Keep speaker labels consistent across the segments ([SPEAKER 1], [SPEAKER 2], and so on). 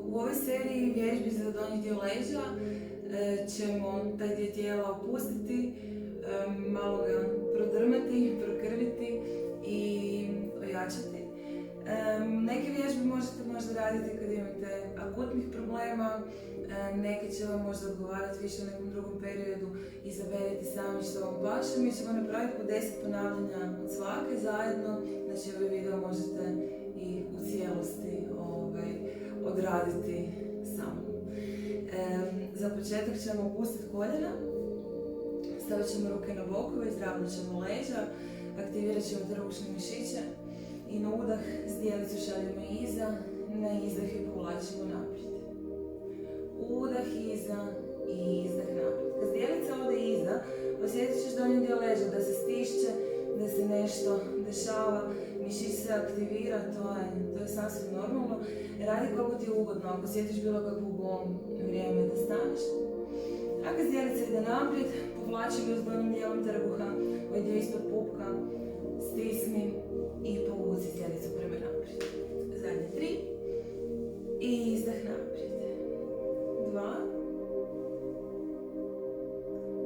[SPEAKER 1] U ovoj seriji vježbi za donji dio leđa ćemo taj dio tijela opustiti, malo ga prodrmati, prokrviti i ojačati. Neke vježbe možete možda raditi kad imate akutnih problema, neke će vam možda odgovarati više u nekom drugom periodu, izaberite sami što vam paše. Mi ćemo napraviti po 10 ponavljanja od svake zajedno, znači ovaj video možete i u cijelosti odraditi samo. Za početak ćemo opustiti koljena, stavit ćemo ruke na bokove, izravnat ćemo leđa, aktivirat ćemo trbušne mišiće i na udah zdjelicu šaljemo iza, na izdah i povlačimo naprijed. Udah iza i izdah naprijed. Kad zdjelica ode iza, osjetit ćeš donji dio leđa da se stišće, da se nešto dešava, mišić se aktivira, to je sasvim normalno. Radi koliko ti je ugodno, ako osjetiš bilo kakvu bol, vrijeme je da staneš. A kad zdjelica ide naprijed, povlači ga s donjim dijelom trbuha, ovaj dio ispod pupka, stisni i povuci zdjelicu prema naprijed. Zadnje 3 i izdah naprijed. 2,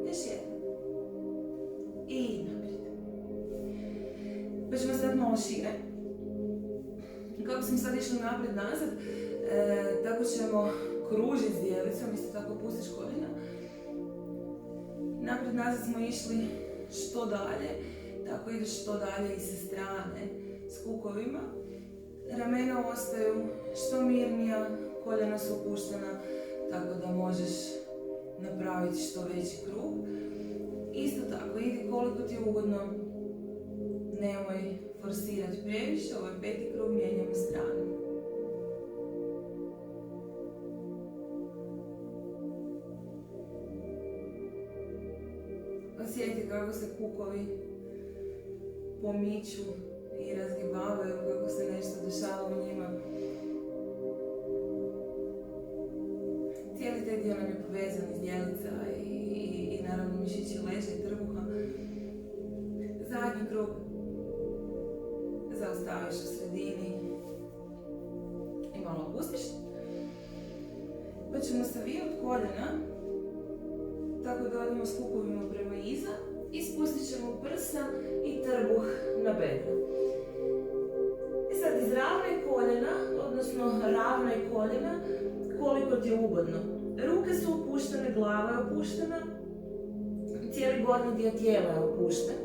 [SPEAKER 1] još 1 i naprijed. Pa ćemo sad malo šire. Kako smo sad išli naprijed nazad, tako ćemo kružiti zdjelicom, isto tako pustiš koljena. Naprijed nazad smo išli što dalje, tako ideš što dalje i sa strane s kukovima. Ramena ostaju što mirnija, koljena su opuštena, tako da možeš napraviti što veći krug. Isto tako, idi koliko ti je ugodno, nemoj forsirati previše, ovo je 5. krug, mijenjamo stranu. Osjeti kako se kukovi pomiču i razgibavaju, kako se nešto dešava u njima. Cijeli taj dio nam je povezan iz zdjelica i naravno mišići leđa i trbuha. Zadnji krug. Zaustaviš u sredini i malo opustiš. Pa ćemo savijati koljena, tako da odemo s kukovima prema iza i spustit ćemo prsa i trbuh na bedra. I sad izravnaj koljena, odnosno ravnaj koljena koliko ti je ugodno. Ruke su opuštene, glava je opuštena, cijeli gornji dio tijela je opušten.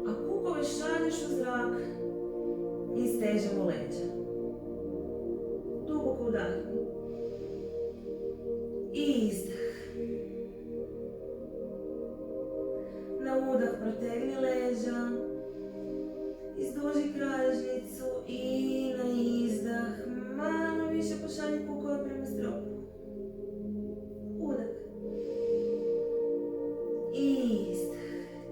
[SPEAKER 1] A kukove šalješ u zrak i stežemo leđa. Duboko udahni. I izdah. Na udah protegni leđa, izduži kralježnicu i na izdah malo više pošalji kukove prema stropu. Udah. I izdah.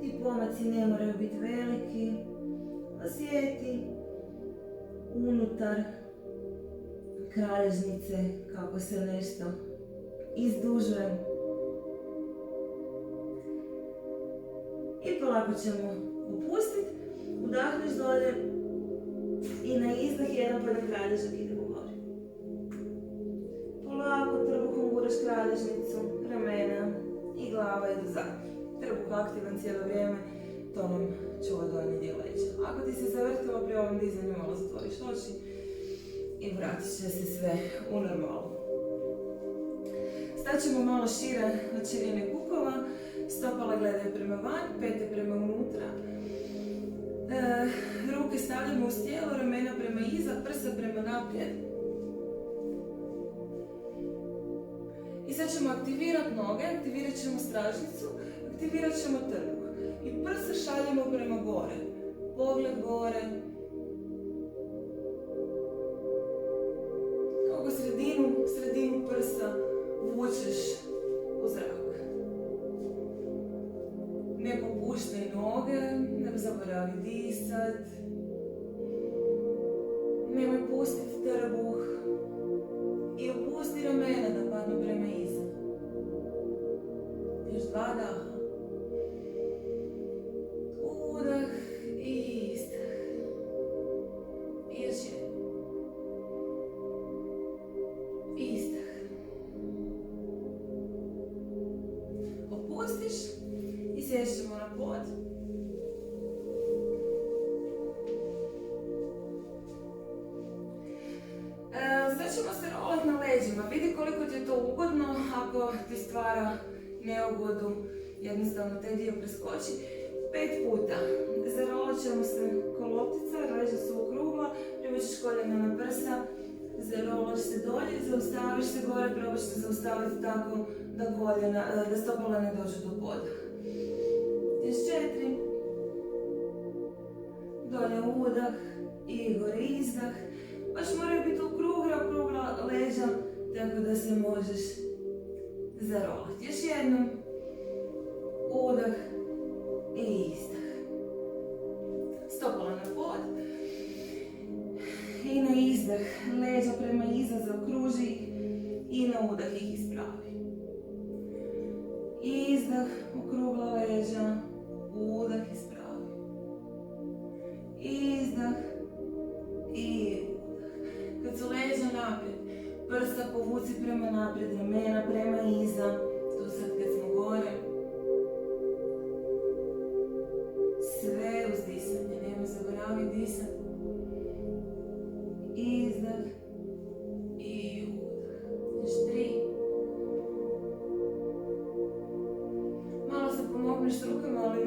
[SPEAKER 1] Ti pomaci ne moraju biti veliki. Osjeti unutar kralježnice kako se nešto izdužuje. I polako ćemo opustiti, udahneš dolje i na izdah jedan pa na kralježak idemo gore. Polako trbuhom guraš kralježnicu, ramena i glava idu zadnji. Trbuh aktivan cijelo vrijeme, to nam čuva donji dio leđa. Ako ti se zavrtilo pri ovom dizanju, malo zatvoriš oči i vratit će se sve u normalu. Staćemo malo šire od širine kukova, stopala gledaju prema van, pete prema unutra. Ruke stavljamo uz tijelo, ramena prema iza, prsa prema naprijed. I sad ćemo aktivirati noge, aktivirat ćemo stražnicu, aktivirat ćemo trbuh. I prsa šaljemo prema gore. Pogled gore. Kako sredinu prsa vučeš u zrak. Ne popuštaj noge, ne zaboravi disat. Nemoj pustiti trbuh. I opusti ramena da padnu prema iza. Još 2 daha. Udah i izdah. I još jedan. pod na leđima. Vidi koliko ti je to ugodno. Ako ti stvara neugodu, jednostavno taj dio preskoči. 5 puta. Zarolat ćemo se ko loptica, leđa su okrugla, privučiš koljena na prsa, zarolaš se dolje, zaustaviš se gore, probaš se zaustaviti tako da stopala ne dođu do poda. Još 4. Dolje udah i gore izdah. Baš moraju biti okrugla leđa, tako da se možeš zarolati. Još jednom. Udah i izdah. Stopala na pod. I na izdah leđa prema iza zaokruži i na udah ih ispravi. Izdah, okrugla leđa, udah ispravi. Izdah i udah. Kad su leđa naprijed, prsta povuci prema naprijed, ramena prema iza. Tu sad kad smo gore. Sve uz disanje, nemoj zaboraviti disati. Izdah i udah. Još 3. Malo se pomogneš rukama, ali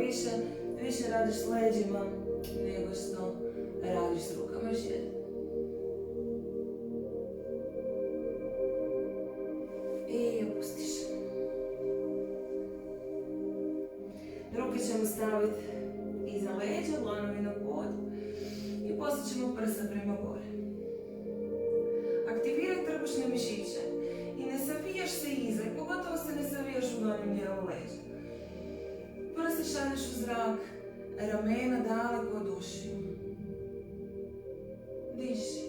[SPEAKER 1] više radiš s leđima nego što radiš s rukama. Još 1. I opustiš. Ruke ćemo staviti iza leđa, dlanovi na pod i poslije ćemo prsa prema gore. Aktiviraj trbušne mišiće i ne savijaš se iza, i pogotovo se ne savijaš u donjem dijelu leđa. Prsa šalješ u zrak, ramena daleko od ušiju. Diši.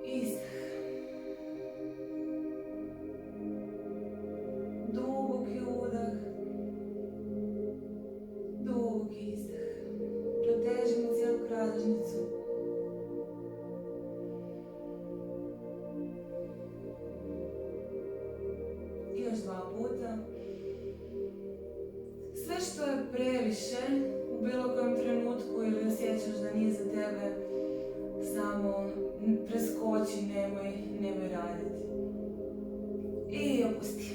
[SPEAKER 1] Izdah. Duboki udah. Duboki izdah. Protežimo cijelu kralježnicu. Još 2 puta. Sve što je previše u bilo kojem trenutku ili osjećaš da nije za tebe, samo preskoči, nemoj raditi. I opusti.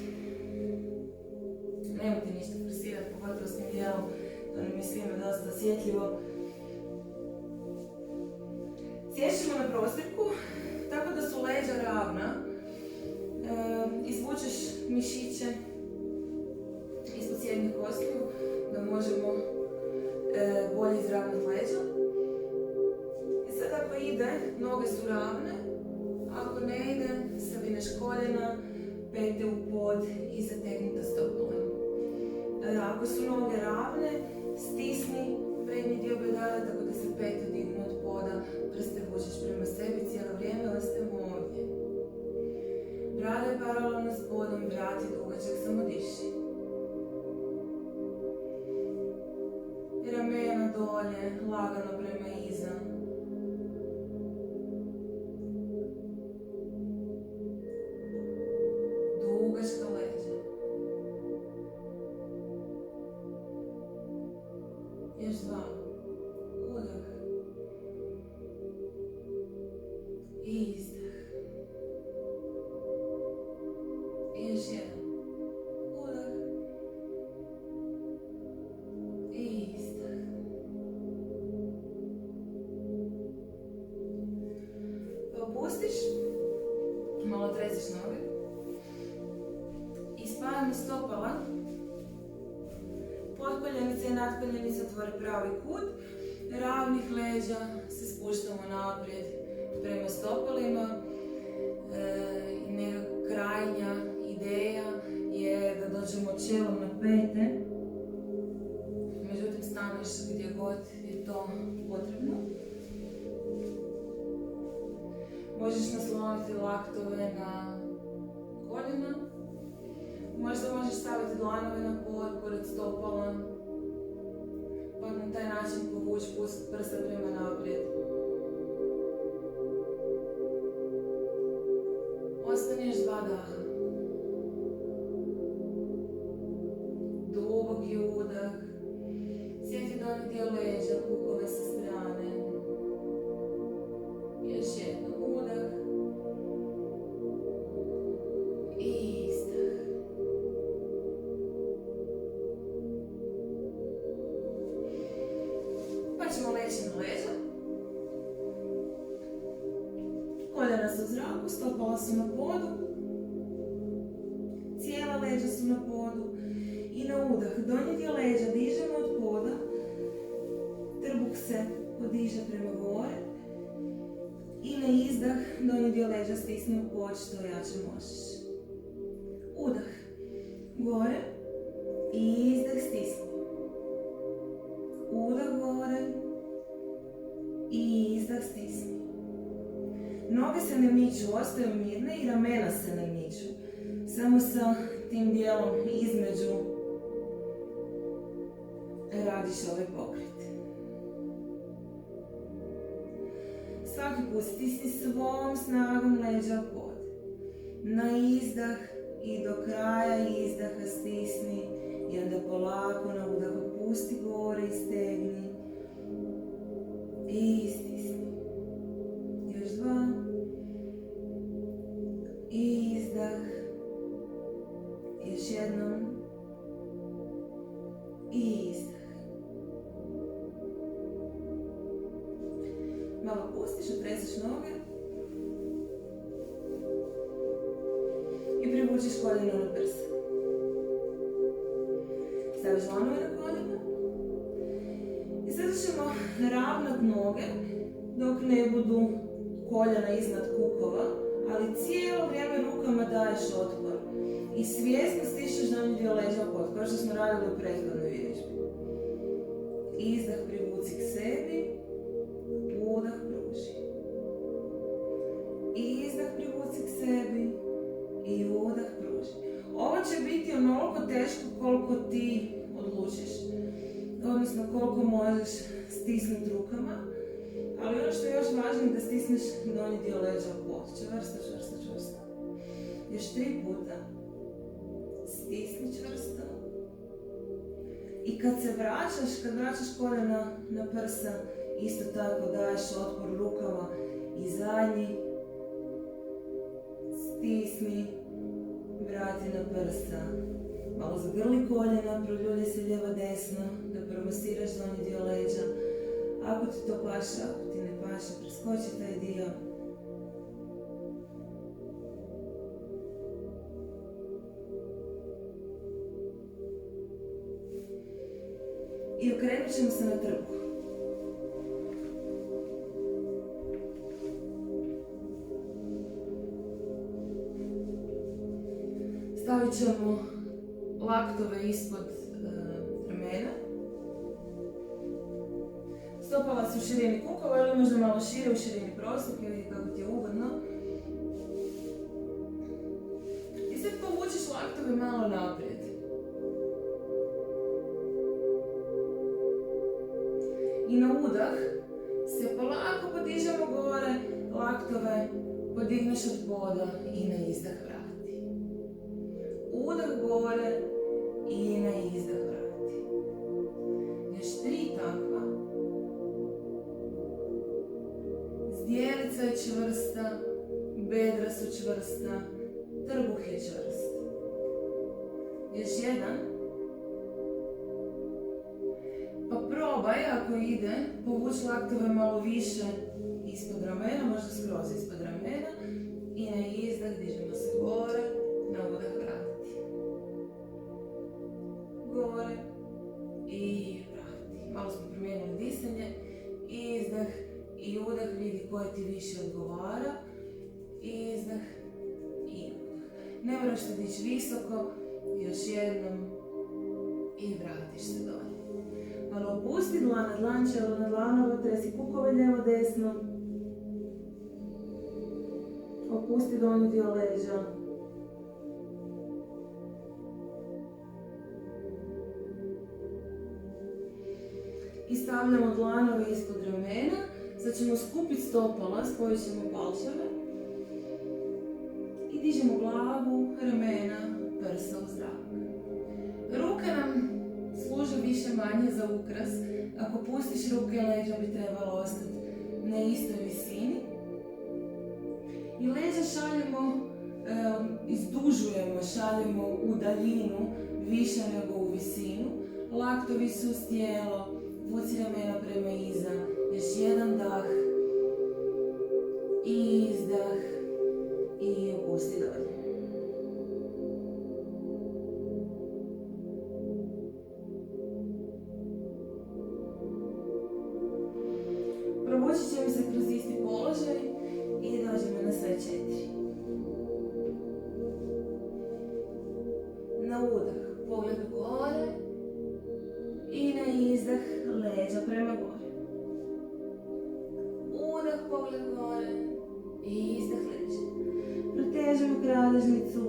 [SPEAKER 1] Nemojte ništa forsirati, pogotovo s tim dijelom, to nam je svima dosta osjetljivo. Sješćemo na prostirku, tako da su leđa ravna. Izvučeš mišiće ispod sjednih kostiju, da možemo bolje izravnati leđa. I sad ako ide, noge su ravne. Ako ne ide, savineš koljena, pete u pod i zategnuta stopala. Ako su noge ravne, stisni prednji dio bedara tako da se pete dignu od poda, prste vučeš prema sebi, cijelo vrijeme ostajemo ovdje. Brada je paralelno s podom, vrat je dugačak, samo diši. Ramena dolje, lagano prema iza. Dugačka leđa. Još 2. Udah. Izdah. I još 1. Udah. Izdah. Pa opustiš. Malo tresiš noge. I spajamo stopala. Potkoljenice i nadkoljenice otvore pravi kut. Ravnih leđa se spuštamo naprijed prema stopalima. Neka krajnja ideja je da dođemo čelom na pete. Međutim, staneš gdje god je to potrebno. Možeš nasloniti laktove na koljena. Možda možeš staviti dlanove na pod, pored stopala. Pa na taj način povući prsa prema naprijed. Ostani još 2 daha. Duboki udah. Sjeti donji dio leđa, kukove sa strane. Još jedno udah. prsa u zraku, stopala su na podu, cijela leđa su na podu i na udah donji dio leđa dižemo od poda, trbuh se podiže prema gore i na izdah donji dio leđa stisni u pod što jače možeš. Udah gore i izdah stisni. Udah gore i izdah stisni. Noge se ne miču, ostaju mirne i ramena se ne miču. Samo sa tim dijelom između radiš ovaj pokret. Svaki put stisni svom snagom leđa u pod. Na izdah i do kraja izdaha stisni i onda polako na udah opusti gore i stegni. I stisni. Još dva. I izdah. Još jednom. I izdah. Malo pustiš, otresiš noge. I privučiš koljeno na prsa. Staviš dlanove na koljena. I sada ćemo ravnat noge dok ne budu koljena iznad kukova, ali cijelo vrijeme rukama daješ otpor. I svjesno stišćeš donji dio leđa u pod, kao što smo radili u prethodnoj vježbi. Izdah privuci k sebi, udah pruži. Izdah privuci k sebi i udah pruži. Ovo će biti onoliko teško koliko ti odlučiš, odnosno koliko možeš stisnuti rukama, ali ono što je još važnije da stisneš donji dio leđa u pod. Čvrsto, čvrsto, čvrsto. Još 3 puta. Stisni čvrsto. I kad se vraćaš, kad vraćaš koljena na prsa, isto tako daješ otpor rukama i zadnji. Stisni, vrati na prsa. Malo zagrli koljena, proljulji se lijevo desno, da promasiraš donji dio leđa. Ako ti to paše, ako ti ne paše, preskoči taj dio. I okrenut ćemo se na trbuh. Stavit ćemo laktove ispod ramena. Stopala su u širini kukova ili možda malo šire u širini prostorke, vidi kako ti je ugodno. I sad povučiš laktove malo naprijed. I na udah se polako podižemo gore, laktove podigneš od poda i na izdah vrati. Udah gore i na izdah vrati. Još 3 takva. Zdjelica je čvrsta, bedra su čvrsta, trbuh je čvrst. Još jedan. Pa probaj, ako ide, povući laktove malo više ispod ramena, možda skroz ispod ramena. I na izdah dižemo se gore, na udah vrati. Gore i vrati. Malo smo promijenili disanje. Izdah i udah, vidi koje ti više odgovara. Izdah i udah. Ne moraš se dići visoko, još jednom i vratiš se dolje. Malo opusti dlan na dlan, čelo na dlanovo, tresi kukove lijevo desno. Opusti donji dio leđa. I stavljamo dlanove ispod ramena. Sad ćemo skupiti stopala, spojit ćemo palčeve. I dižemo glavu, ramena, prsa u zrak. Ruke nam služe više manje za ukras. Ako pustiš ruke, leđa bi trebalo ostati na istoj visini. I leđa šaljemo, izdužujemo, šaljemo u daljinu više nego u visinu. Laktovi su uz tijelo, vuci ramena prema iza. Još jedan dah. Izdah. ležemo kralježnicu.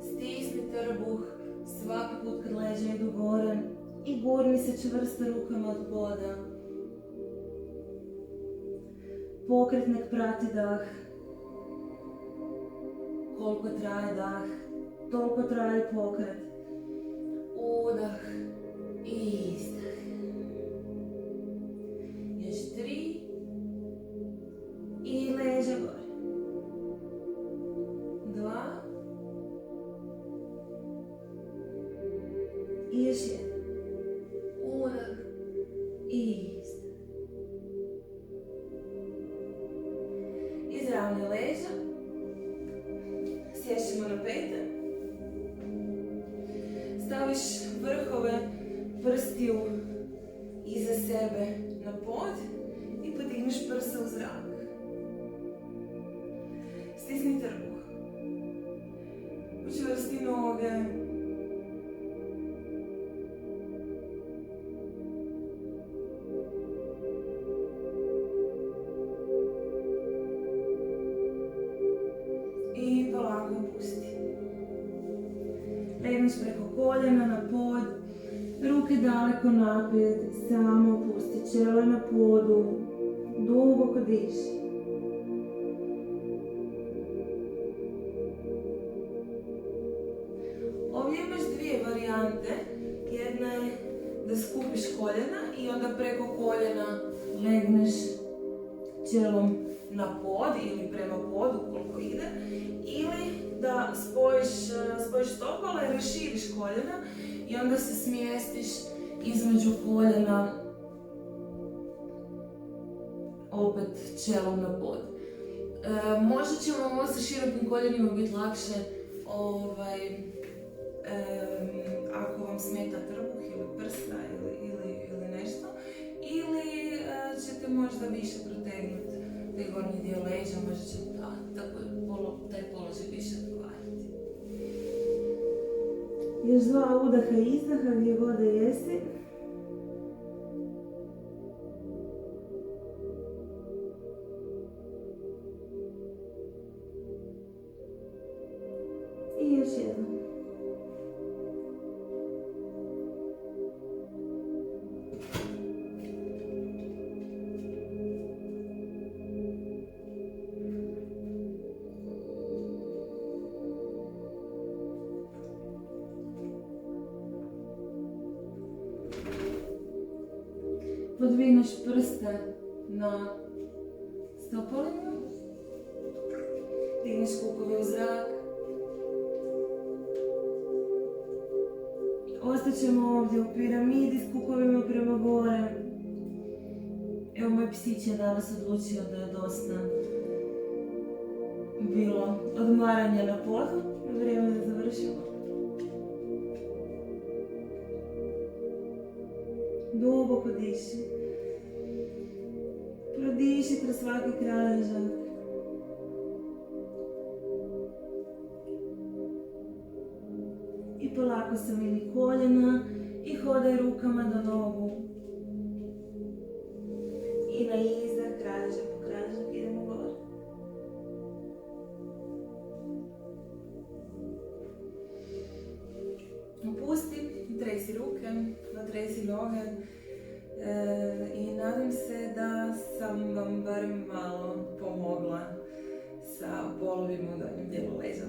[SPEAKER 1] Stisni trbuh svaki put kad leđa idu gore i gurni se čvrsto rukama od poda. Pokret nek prati dah. Koliko traje dah, toliko traje pokret. Udah i izdah. Još 3 i leđa gore. 2 i još 1. Udah i izdah. Izravni leđa. Sješćemo na pete. Staviš vrhove prstiju iza sebe na pod i podigneš prsa u zrak. Stisni trbuh. Učvrsti noge. I polako opusti. Legneš preko koljena na pod, ruke daleko naprijed, samo opusti čelo na podu, duboko diši. Ovdje imaš dvije varijante. Jedna je da skupiš koljena i onda preko koljena legneš čelom na pod ili prema podu koliko ide, ili da spojiš stopala i raširiš koljena i onda se smjestiš između koljena opet čelom na pod. Možda će vam ovo sa širokim koljenima biti lakše ako vam smeta trbuh ili prsta ili nešto, ili ćete možda više protegnuti taj gornji dio leđa, možda će taj položaj više odgovarati. Još 2 udaha i izdaha gdje god da jesi. I još jedan. Podvigneš prste na stopalima, digneš kukove u zrak. Ostaćemo ovdje u piramidi s kukovima prema gore. Evo, moj psić je danas odlučio da je dosta bilo odmaranja na podu. Vrijeme da završimo. Duboko diši. Prodiši kroz svaki kralježak. I polako samini koljena i hodaj rukama do nogu. I na izdah, kralježak po kralježak, idemo gore. Opusti, tresi ruke, natresi noge. I nadam se da sam vam barem malo pomogla sa bolovima u donjem dijelu leđa.